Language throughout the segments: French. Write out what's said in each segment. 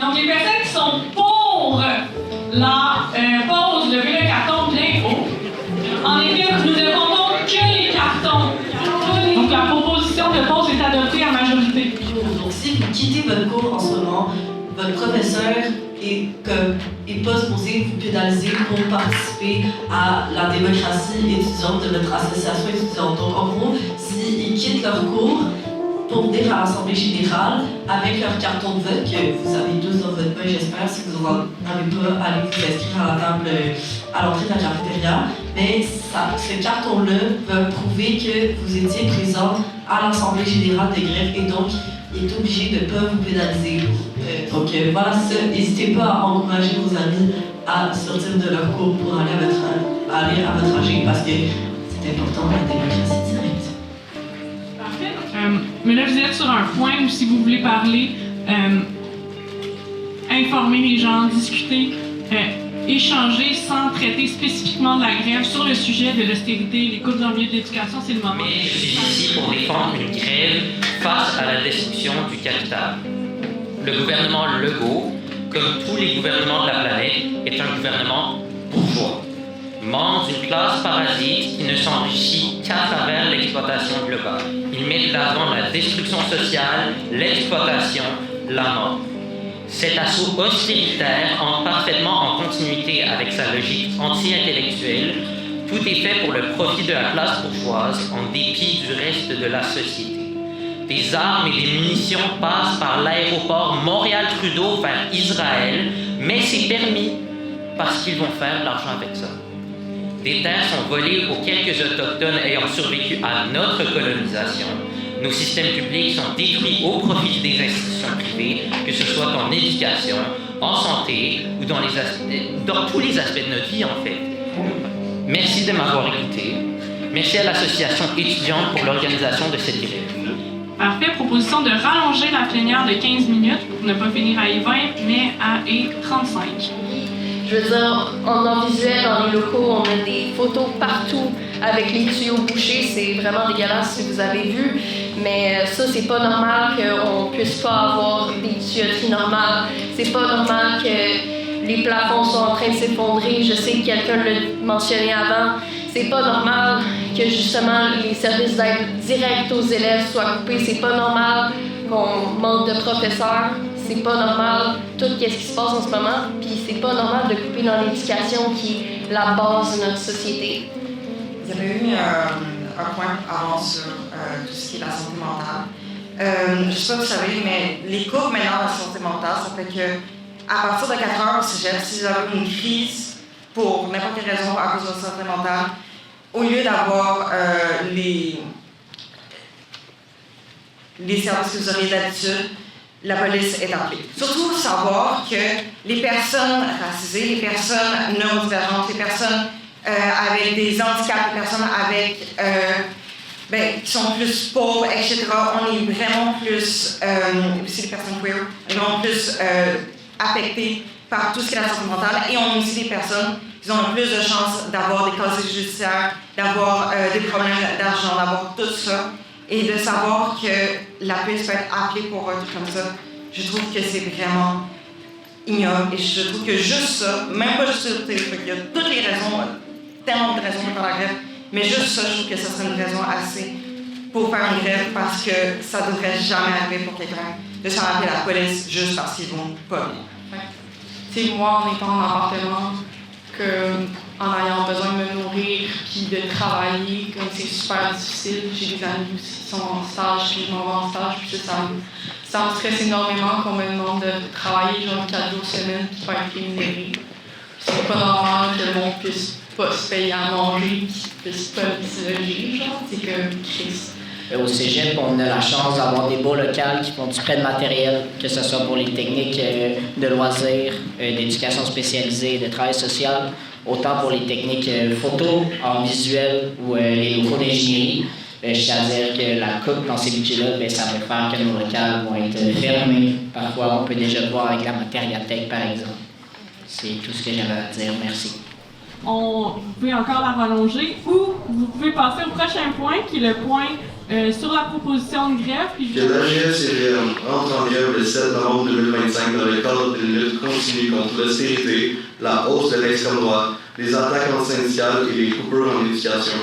Donc, les personnes qui sont pour la pause, levez le carton plein haut. En effet, nous ne comptons que les cartons. Donc, la proposition de pause est adoptée à majorité. Donc, si vous quittez votre cours en ce moment, votre professeur est pas supposé vous pénaliser pour participer à la démocratie étudiante de notre association étudiante. Donc, en gros, s'ils quittent leur cours pour venir à l'Assemblée générale avec leur carton de vote, que vous avez tous dans votre main, j'espère, si vous n'en avez pas, allez vous inscrire à la table à l'entrée de la cafétéria. Mais ce carton-là va prouver que vous étiez présent à l'Assemblée générale des greffes et donc il est obligé de ne pas vous pénaliser. Donc voilà, n'hésitez pas à encourager vos amis à sortir de leur cours pour aller à votre AG parce que c'est important pour la démocratie directe. Parfait. Mais là, vous êtes sur un point où si vous voulez parler, informer les gens, discuter, échanger sans traiter spécifiquement de la grève sur le sujet de l'austérité, les coupes dans le milieu de l'éducation, c'est le moment. Mais je suis ici pour défendre une grève face à la destruction du capital. Le gouvernement Legault, comme tous les gouvernements de la planète, est un gouvernement bourgeois, membre d'une classe parasite qui ne s'enrichit qu'à travers l'exploitation globale. Il met de l'avant la destruction sociale, l'exploitation, la mort. Cet assaut austéritaire entre parfaitement en continuité avec sa logique anti-intellectuelle. Tout est fait pour le profit de la classe bourgeoise en dépit du reste de la société. Des armes et des munitions passent par l'aéroport Montréal-Trudeau vers Israël, mais c'est permis parce qu'ils vont faire de l'argent avec ça. Des terres sont volées aux quelques autochtones ayant survécu à notre colonisation. Nos systèmes publics sont détruits au profit des institutions privées, que ce soit en éducation, en santé ou dans tous les aspects de notre vie en fait. Merci de m'avoir écouté. Merci à l'association étudiante pour l'organisation de cette grève. Parfait. Proposition de rallonger la plénière de 15 minutes pour ne pas finir à E20, mais à E35. Je veux dire, en visuel, dans les locaux, on a des photos partout avec les tuyaux bouchés. C'est vraiment dégueulasse si vous avez vu. Mais ça, c'est pas normal qu'on puisse pas avoir des tuyauteries normales. C'est pas normal que les plafonds soient en train de s'effondrer. Je sais que quelqu'un l'a mentionné avant. C'est pas normal que justement les services d'aide directe aux élèves soient coupés. C'est pas normal qu'on manque de professeurs. C'est pas normal tout ce qui se passe en ce moment. Puis c'est pas normal de couper dans l'éducation qui est la base de notre société. Il y avait eu un point avant sur tout ce qui est la santé mentale. Je ne sais pas si vous savez, mais les cours maintenant de la santé mentale, ça fait que à partir de 4 heures au cégep, si vous avez une crise pour n'importe quelle raison à cause de votre santé mentale, au lieu d'avoir les services que vous auriez d'habitude, la police est appelée. Surtout savoir que les personnes racisées, les personnes neurodivergentes, les personnes avec des handicaps, les personnes avec qui sont plus pauvres, etc. On est vraiment plus, aussi les personnes queer, on est vraiment plus affectés par tout ce qui est la santé mentale. Et on a aussi des personnes qui ont plus de chances d'avoir des casiers judiciaires, d'avoir des problèmes d'argent, d'avoir tout ça. Et de savoir que la police peut être appelée pour un truc comme ça, je trouve que c'est vraiment ignoble. Et je trouve que juste ça, même pas juste sur le téléphone, il y a toutes les raisons, tellement de raisons pour faire la grève, mais juste ça, je trouve que ça serait une raison assez pour faire une grève parce que ça ne devrait jamais arriver pour quelqu'un de s'en appeler la police juste parce qu'ils vont pas bien. C'est moi, en étant en appartement, en ayant besoin de me nourrir puis de travailler, comme c'est super difficile. J'ai des amis aussi qui sont en stage, puis je m'en vais en stage, puis ça me stresse énormément qu'on me demande de travailler genre 4 jours semaine puis pas être rémunéré. C'est pas normal que le monde puisse pas se payer à manger puis puisse pas se loger, genre, c'est comme triste. Au cégep, on a la chance d'avoir des beaux locales qui font du prêt de matériel, que ce soit pour les techniques de loisirs, d'éducation spécialisée, de travail social, autant pour les techniques photo, en visuel ou les locaux d'ingénierie. Je tiens à dire que la coupe dans ces budgets-là, ça va faire que nos locales vont être fermés. Parfois, on peut déjà le voir avec la matériathèque, par exemple. C'est tout ce que j'avais à dire. Merci. Vous pouvez encore la rallonger ou vous pouvez passer au prochain point qui est le point sur la proposition de grève. Puis Que l'AGS-CVM entre en grève le 7 novembre 2025 dans le cadre d'une lutte continue contre l'austérité, la hausse de l'extrême droite, les attaques antisyndicales et les coupures en éducation.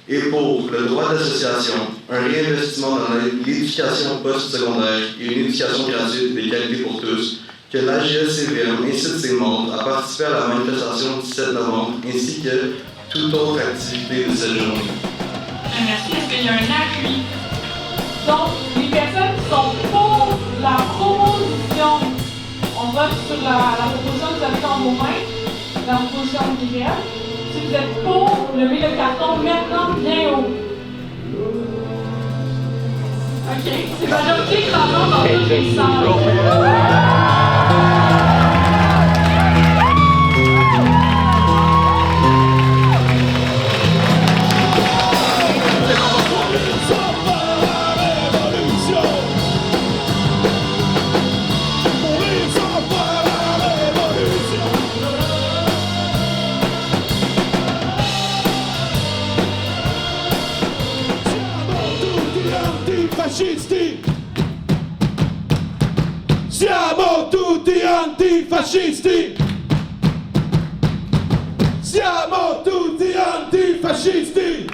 Et pour le droit d'association, un réinvestissement dans l'éducation post-secondaire et une éducation gratuite de qualité pour tous, que l'AGS-CVM incite ses membres à participer à la manifestation du 7 novembre ainsi que toute autre activité de cette journée. Merci. Est-ce qu'il y a un appui? Donc, les personnes qui sont pour la proposition, on vote sur la proposition que vous avez dans vos mains, la proposition de grève. Si vous êtes pour, levez le carton maintenant bien haut. OK. C'est majorité écrasante dans toutes les salles. Siamo tutti antifascisti! Siamo tutti antifascisti!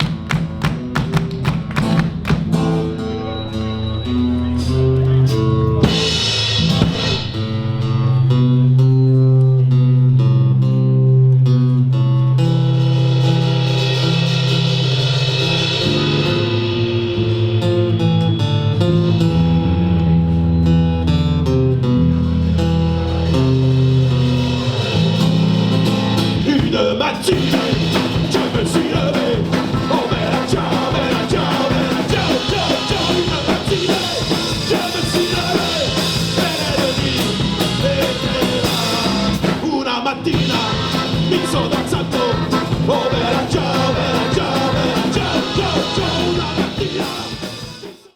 Mi sono alzato, oh bella ciao, ciao, ciao, ciao, una